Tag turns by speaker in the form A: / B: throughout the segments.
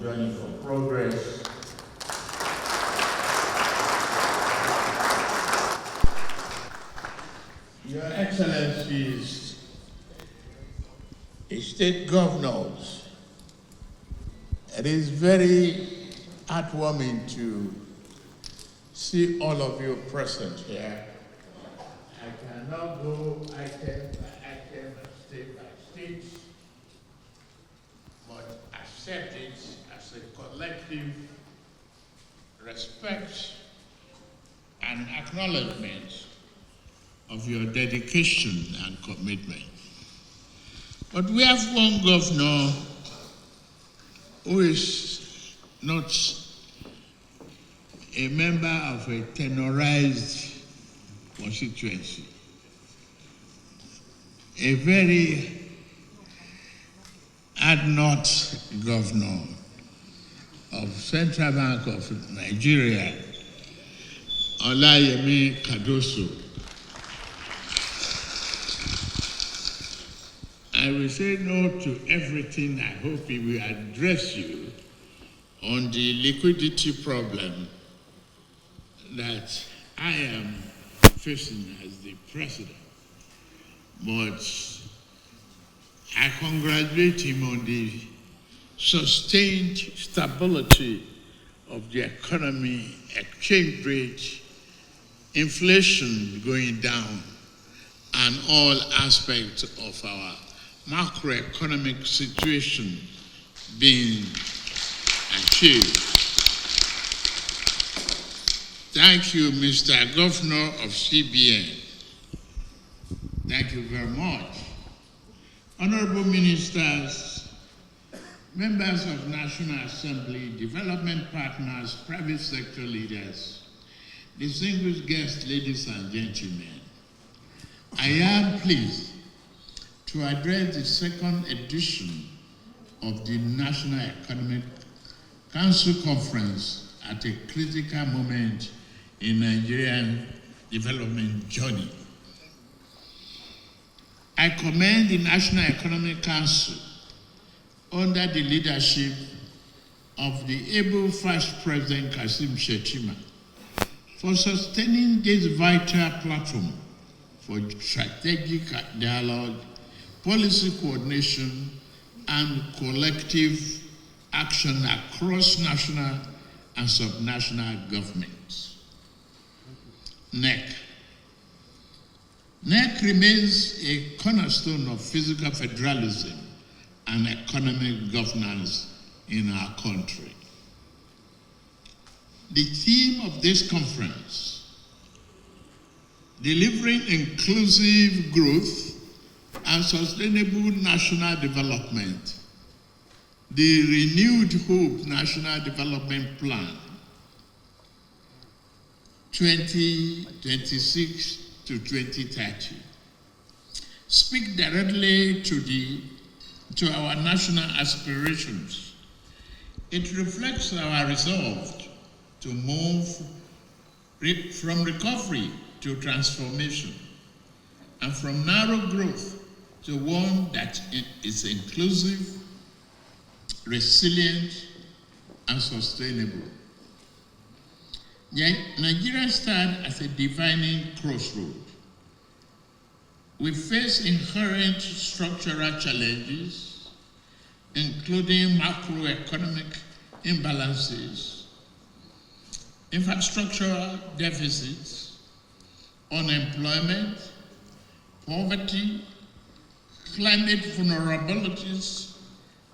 A: journey for progress. Your Excellencies, state governors, it is very heartwarming to see all of you present here. I cannot go item by item, state by state, but accept it as a collective respect and acknowledgement of your dedication and commitment. But we have one governor who is not a member of a tenorized constituency, a very ad-not governor of Central Bank of Nigeria, Olayemi Kadoso. I will say no to everything. I hope he will address you on the liquidity problem that I am facing as the president. But I congratulate him on the sustained stability of the economy, exchange rate, inflation going down, and all aspects of our macroeconomic situation being achieved. Thank you, Mr. Governor of CBN. Thank you very much. Honorable ministers, members of National Assembly, development partners, private sector leaders, distinguished guests, ladies and gentlemen, I am pleased to address the second edition of the National Economic Council Conference at a critical moment in Nigerian development journey. I commend the National Economic Council under the leadership of the able Vice President Kasim Shettima for sustaining this vital platform for strategic dialogue, policy coordination, and collective action across national and subnational governments. NEC. NEC remains a cornerstone of physical federalism and economic governance in our country. The theme of this conference, delivering inclusive growth and sustainable national development, the Renewed Hope National Development Plan 2026 to 2030, speak directly to our national aspirations. It reflects our resolve to move from recovery to transformation, and from narrow growth to one that is inclusive, resilient, and sustainable. Nigeria stands at a defining crossroad. We face inherent structural challenges, including macroeconomic imbalances, infrastructural deficits, unemployment, poverty, climate vulnerabilities,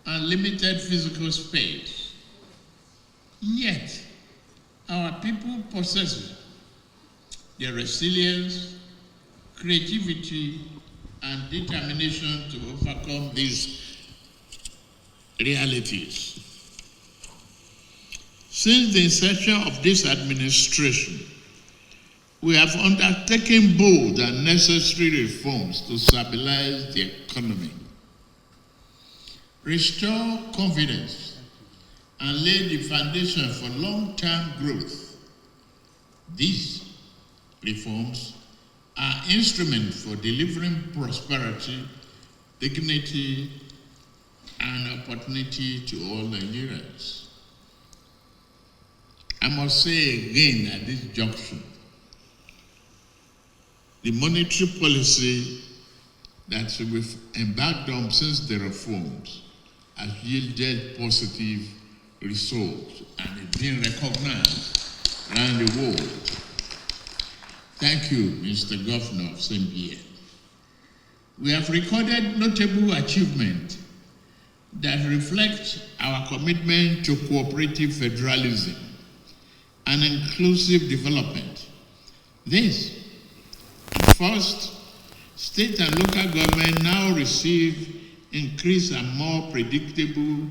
A: and limited physical space. Yet, our people possess the resilience, creativity, and determination to overcome these realities. Since the inception of this administration, we have undertaken bold and necessary reforms to stabilize the economy, restore confidence, and lay the foundation for long-term growth. These reforms are instruments for delivering prosperity, dignity, an opportunity to all Nigerians. I must say again at this junction, the monetary policy that we've embarked on since the reforms has yielded positive results and is being recognized around the world. Thank you, Mr. Governor of Zambia. We have recorded notable achievement that reflect our commitment to cooperative federalism and inclusive development. This, first, state and local government now receive increased and more predictable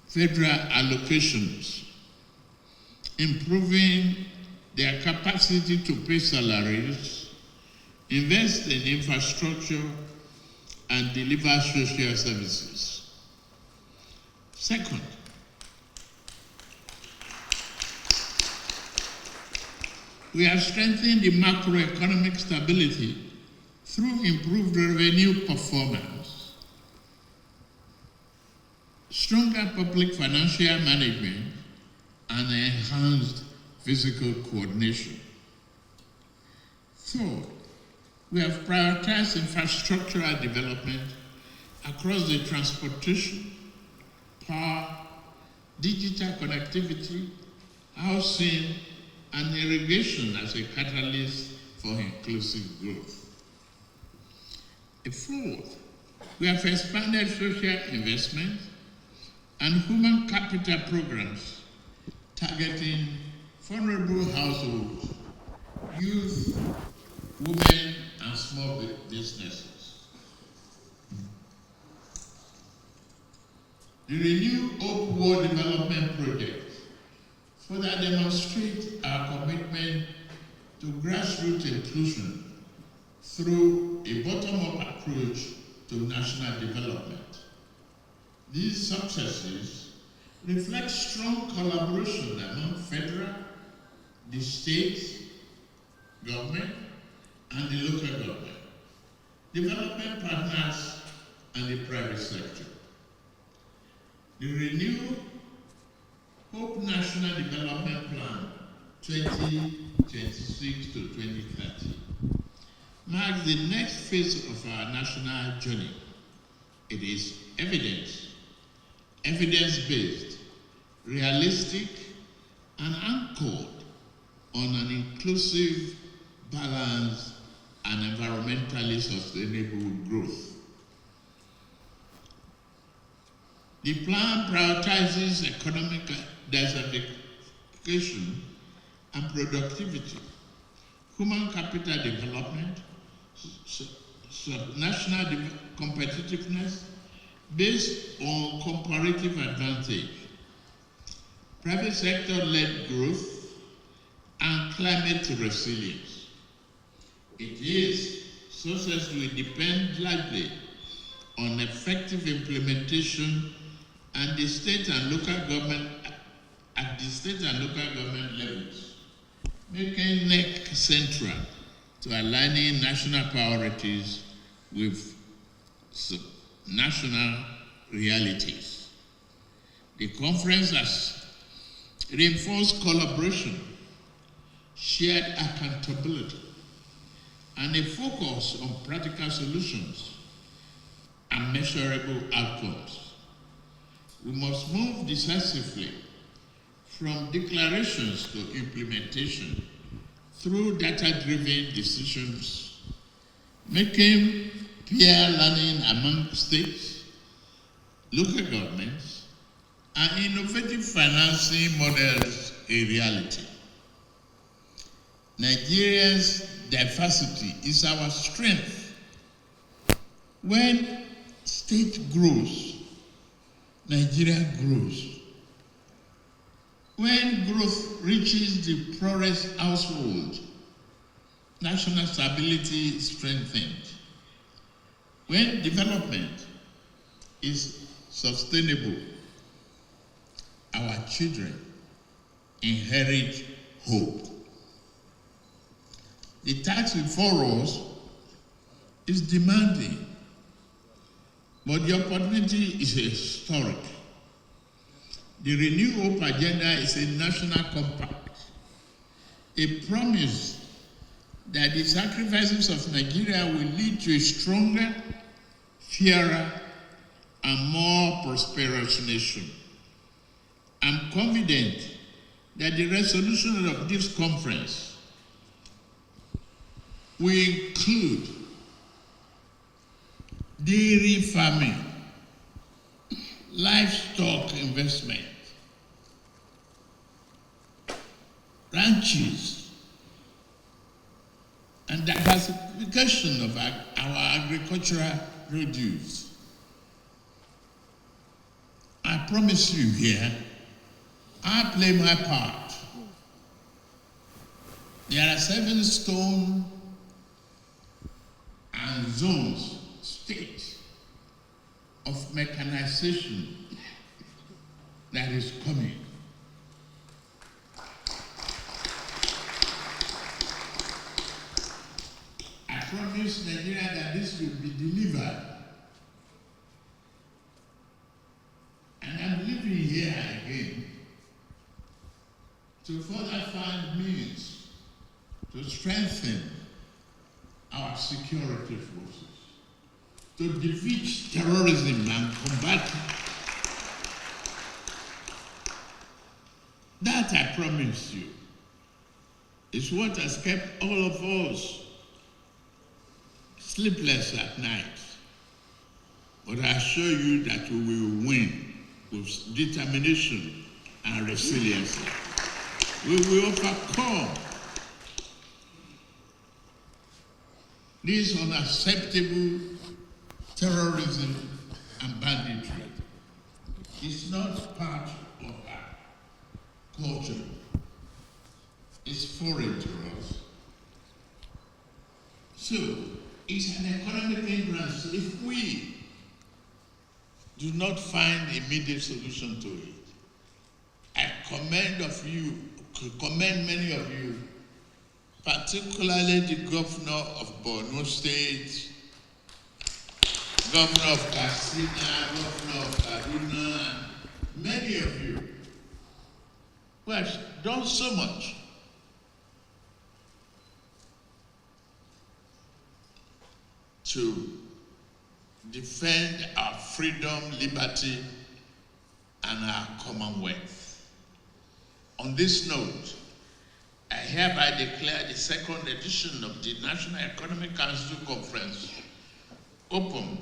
A: federal allocations, improving their capacity to pay salaries, invest in infrastructure, and deliver social services. Second, we have strengthened the macroeconomic stability through improved revenue performance, stronger public financial management, and enhanced physical coordination. Third, we have prioritized infrastructural development across the transportation, power, digital connectivity, housing, and irrigation as a catalyst for inclusive growth. Fourth, we have expanded social investment and human capital programs targeting vulnerable households, youth, women, and small businesses. The Renew Hope World Development Project further demonstrates our commitment to grassroots inclusion through a bottom-up approach to national development. These successes reflect strong collaboration among federal, the state government, and the local government, development partners, and the private sector. The Renew Hope National Development Plan 2026 to 2030 marks the next phase of our national journey. It is evidence-based, realistic, and anchored on an inclusive, balanced, and environmentally sustainable growth. The plan prioritizes economic diversification and productivity, human capital development, national competitiveness based on comparative advantage, private sector-led growth, and climate resilience. Its success will depend largely on effective implementation and the state and local government at the state and local government levels, making NEC central to aligning national priorities with national realities. The conference has reinforced collaboration, shared accountability, and a focus on practical solutions and measurable outcomes. We must move decisively from declarations to implementation through data-driven decisions, making peer learning among states, local governments, and innovative financing models a reality. Nigeria's diversity is our strength. When state grows, Nigeria grows. When growth reaches the poorest household, national stability is strengthened. When development is sustainable, our children inherit hope. The task before us is demanding, But the opportunity is historic. The Renew Hope agenda is a national compact, a promise that the sacrifices of Nigeria will lead to a stronger, fairer, and more prosperous nation. I'm confident that the resolution of this conference will include dairy farming, livestock investment, ranches, and diversification of our agricultural produce. I promise you here, I play my part. There are 7 stone and zones, states of mechanization that is coming. I promise Nigeria that this will be delivered. And I'm living here again to further find means to strengthen our security forces, to defeat terrorism and combat it. That, I promise you, is what has kept all of us sleepless at night. But I assure you that we will win with determination and resilience. We will overcome this unacceptable terrorism and banditry. It's not part of our culture. It's foreign to us. So, it's an economic hindrance if we do not find immediate solution to it. I commend many of you, particularly the governor of Borno State, governor of Katsina, governor of Kaduna, and many of you who have done so much to defend our freedom, liberty, and our commonwealth. On this note, I hereby declare the 2nd edition of the National Economic Council Conference opened.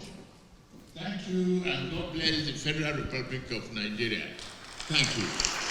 A: Thank you, and God bless the Federal Republic of Nigeria. Thank you.